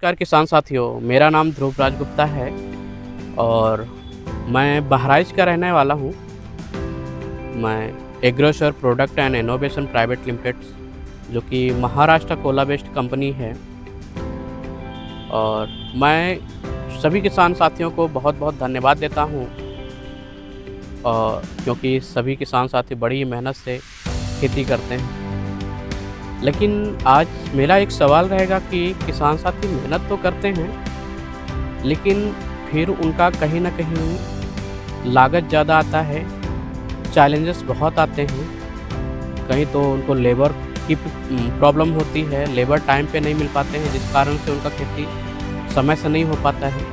नमस्कार किसान साथियों, मेरा नाम ध्रुव राज गुप्ता है और मैं बहराइच का रहने वाला हूँ। मैं Agrosure product and innovation private limited जो कि महाराष्ट्र कोला बेस्ड कंपनी है, और मैं सभी किसान साथियों को बहुत बहुत धन्यवाद देता हूँ और क्योंकि सभी किसान साथी बड़ी ही मेहनत से खेती करते हैं। लेकिन आज मेरा एक सवाल रहेगा कि किसान साथी मेहनत तो करते हैं, लेकिन फिर उनका कहीं न कहीं लागत ज़्यादा आता है, चैलेंजेस बहुत आते हैं। कहीं तो उनको लेबर की प्रॉब्लम होती है, लेबर टाइम पे नहीं मिल पाते हैं, जिस कारण से उनका खेती समय से नहीं हो पाता है।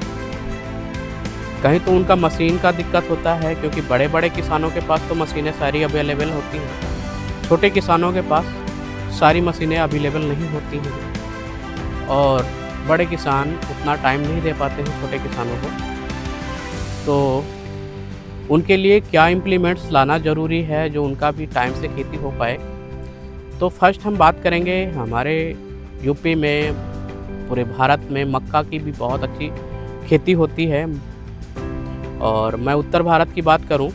कहीं तो उनका मशीन का दिक्कत होता है, क्योंकि बड़े बड़े किसानों के पास तो मशीनें सारी अवेलेबल होती हैं, छोटे किसानों के पास सारी मशीनें अवेलेबल नहीं होती हैं और बड़े किसान उतना टाइम नहीं दे पाते हैं छोटे किसानों को। तो उनके लिए क्या इम्प्लीमेंट्स लाना ज़रूरी है जो उनका भी टाइम से खेती हो पाए। तो फर्स्ट हम बात करेंगे, हमारे यूपी में, पूरे भारत में मक्का की भी बहुत अच्छी खेती होती है। और मैं उत्तर भारत की बात करूं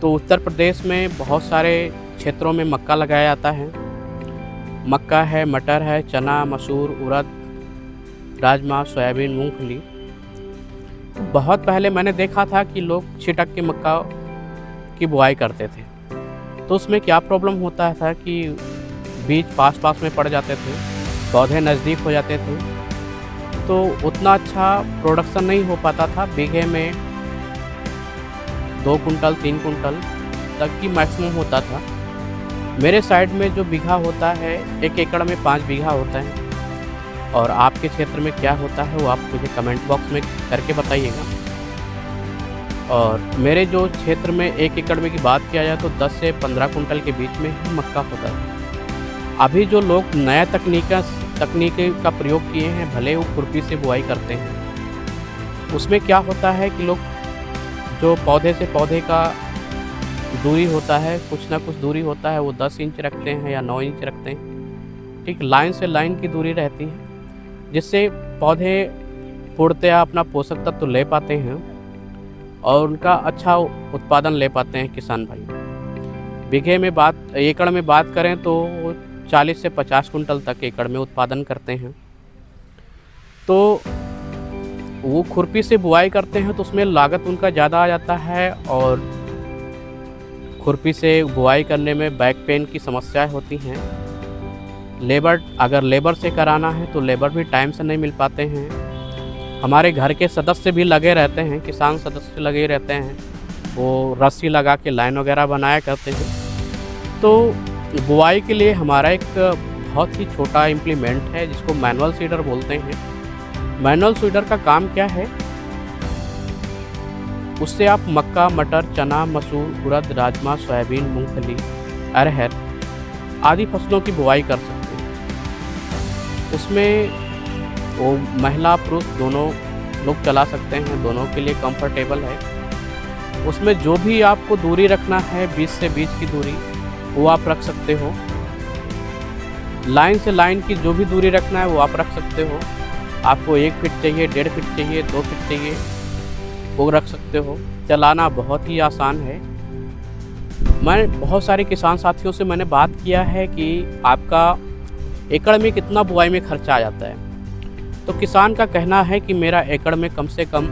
तो उत्तर प्रदेश में बहुत सारे क्षेत्रों में मक्का लगाया जाता है। मक्का है, मटर है, चना, मसूर, उड़द, राजमा, सोयाबीन, मूंगफली। बहुत पहले मैंने देखा था कि लोग छिटक के मक्का की बुआई करते थे, तो उसमें क्या प्रॉब्लम होता था कि बीज पास पास में पड़ जाते थे, पौधे नज़दीक हो जाते थे, तो उतना अच्छा प्रोडक्शन नहीं हो पाता था। बीघे में 2 कुंटल 3 कुंटल तक ही मैक्सिमम होता था। मेरे साइड में जो बीघा होता है, 1 एकड़ में 5 बीघा होता है। और आपके क्षेत्र में क्या होता है वो आप मुझे कमेंट बॉक्स में करके बताइएगा। और मेरे जो क्षेत्र में 1 एकड़ में की बात किया जाए तो 10 से 15 कुंटल के बीच में ही मक्का होता है। अभी जो लोग नया तकनीक का प्रयोग किए हैं, भले वो खुरपी से बुआई करते हैं, उसमें क्या होता है कि लोग जो पौधे से पौधे का दूरी होता है, कुछ ना कुछ दूरी होता है, वो 10 इंच रखते हैं या 9 इंच रखते हैं। ठीक लाइन से लाइन की दूरी रहती है, जिससे पौधे पूर्णतया अपना पोषक तत्व ले पाते हैं और उनका अच्छा उत्पादन ले पाते हैं किसान भाई। बीघे में एकड़ में बात करें तो 40 से 50 कुंटल तक एकड़ में उत्पादन करते हैं। तो वो खुरपी से बुआई करते हैं तो उसमें लागत उनका ज़्यादा आ जाता है और खुरपी से बुआई करने में बैक पेन की समस्याएं होती हैं। अगर लेबर से कराना है तो लेबर भी टाइम से नहीं मिल पाते हैं। हमारे घर के सदस्य भी लगे रहते हैं, किसान सदस्य लगे रहते हैं, वो रस्सी लगा के लाइन वगैरह बनाया करते हैं। तो बुआई के लिए हमारा एक बहुत ही छोटा इम्प्लीमेंट है जिसको मैनुअल सीडर बोलते हैं। मैनुअल सीडर का काम क्या है, उससे आप मक्का, मटर, चना, मसूर, उड़द, राजमा, सोयाबीन, मूंगफली, अरहर आदि फसलों की बुआई कर सकते हैं। उसमें वो महिला पुरुष दोनों लोग चला सकते हैं, दोनों के लिए कंफर्टेबल है। उसमें जो भी आपको दूरी रखना है, बीज से बीज की दूरी, वो आप रख सकते हो। लाइन से लाइन की जो भी दूरी रखना है वो आप रख सकते हो। आपको 1 फीट चाहिए, 1.5 फीट चाहिए, 2 फीट चाहिए, वो रख सकते हो। चलाना बहुत ही आसान है। मैं बहुत सारे किसान साथियों से मैंने बात किया है कि आपका एकड़ में कितना बुआई में खर्चा आ जाता है। तो किसान का कहना है कि मेरा एकड़ में कम से कम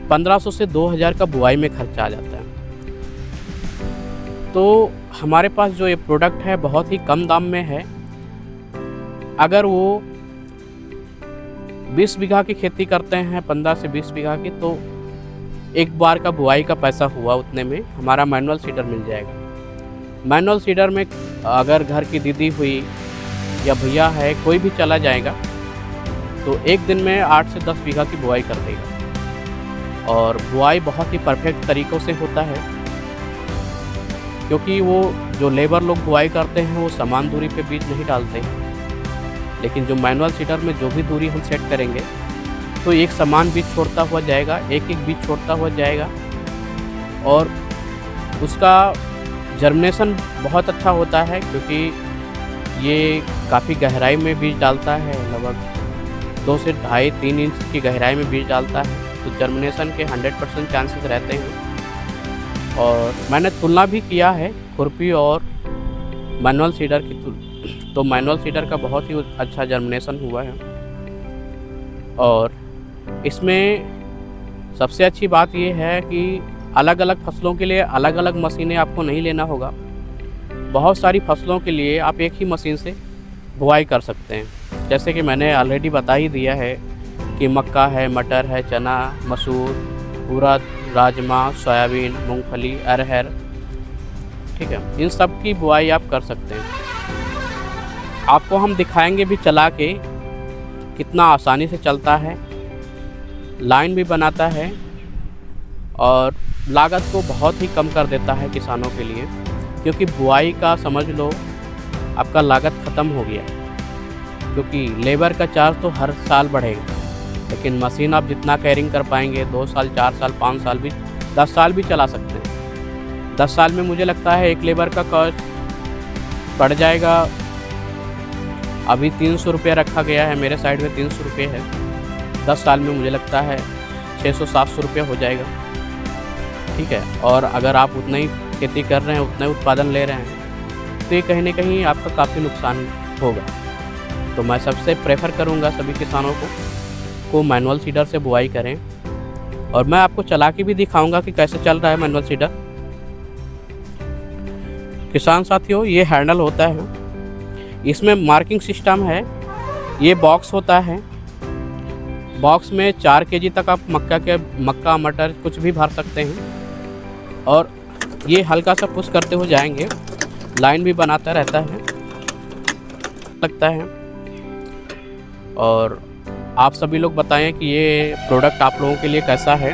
1500 से 2000 का बुआई में खर्चा आ जाता है। तो हमारे पास जो ये प्रोडक्ट है बहुत ही कम दाम में है। अगर वो 20 बीघा की खेती करते हैं, 15 से 20 बीघा की, तो एक बार का बुआई का पैसा हुआ उतने में हमारा मैनुअल सीडर मिल जाएगा। मैनुअल सीडर में अगर घर की दीदी हुई या भैया है, कोई भी चला जाएगा तो एक दिन में 8 से 10 बीघा की बुआई कर देगा। और बुआई बहुत ही परफेक्ट तरीक़ों से होता है, क्योंकि वो जो लेबर लोग बुआई करते हैं वो समान दूरी पे बीज नहीं डालते हैं। लेकिन जो मैनुअल सीडर में जो भी दूरी हम सेट करेंगे तो एक समान बीज छोड़ता हुआ जाएगा, एक एक बीज छोड़ता हुआ जाएगा और उसका जर्मिनेशन बहुत अच्छा होता है, क्योंकि ये काफ़ी गहराई में बीज डालता है, लगभग 2 से ढाई 3 इंच की गहराई में बीज डालता है तो जर्मिनेशन के 100% चांसेस रहते हैं। और मैंने तुलना भी किया है खुरपी और मैनुअल सीडर की तो मैनुअल सीडर का बहुत ही अच्छा जर्मिनेशन हुआ है। और इसमें सबसे अच्छी बात ये है कि अलग अलग फसलों के लिए अलग अलग मशीनें आपको नहीं लेना होगा। बहुत सारी फसलों के लिए आप एक ही मशीन से बुआई कर सकते हैं। जैसे कि मैंने ऑलरेडी बता ही दिया है कि मक्का है, मटर है, चना, मसूर, उड़द, राजमा, सोयाबीन, मूंगफली, अरहर, ठीक है, इन सब की बुआई आप कर सकते हैं। आपको हम दिखाएंगे भी चला के कितना आसानी से चलता है, लाइन भी बनाता है और लागत को बहुत ही कम कर देता है किसानों के लिए, क्योंकि बुआई का समझ लो आपका लागत ख़त्म हो गया, क्योंकि लेबर का चार्ज तो हर साल बढ़ेगा, लेकिन मशीन आप जितना कैरिंग कर पाएंगे 2 साल, 4 साल, 5 साल भी, 10 साल भी चला सकते हैं। 10 साल में मुझे लगता है एक लेबर का कॉस्ट बढ़ जाएगा। अभी 300 रुपये रखा गया है, मेरे साइड में 300 रुपये है। 10 साल में मुझे लगता है 600-700 रुपये हो जाएगा, ठीक है। और अगर आप उतना ही खेती कर रहे हैं, उतना ही उत्पादन ले रहे हैं, तो ये कहीं ना कहीं आपका काफ़ी नुकसान होगा। तो मैं सबसे प्रेफर करूँगा सभी किसानों को मैनुअल सीडर से बुआई करें। और मैं आपको चला के भी दिखाऊंगा कि कैसे चल रहा है मैनुअल सीडर। किसान साथियों, ये हैंडल होता है, इसमें मार्किंग सिस्टम है। ये बॉक्स होता है, बॉक्स में 4 केजी तक आप मक्का मटर कुछ भी भर सकते हैं। और ये हल्का सा पुश करते हुए जाएंगे, लाइन भी बनाता रहता है, लगता है। और आप सभी लोग बताएं कि ये प्रोडक्ट आप लोगों के लिए कैसा है।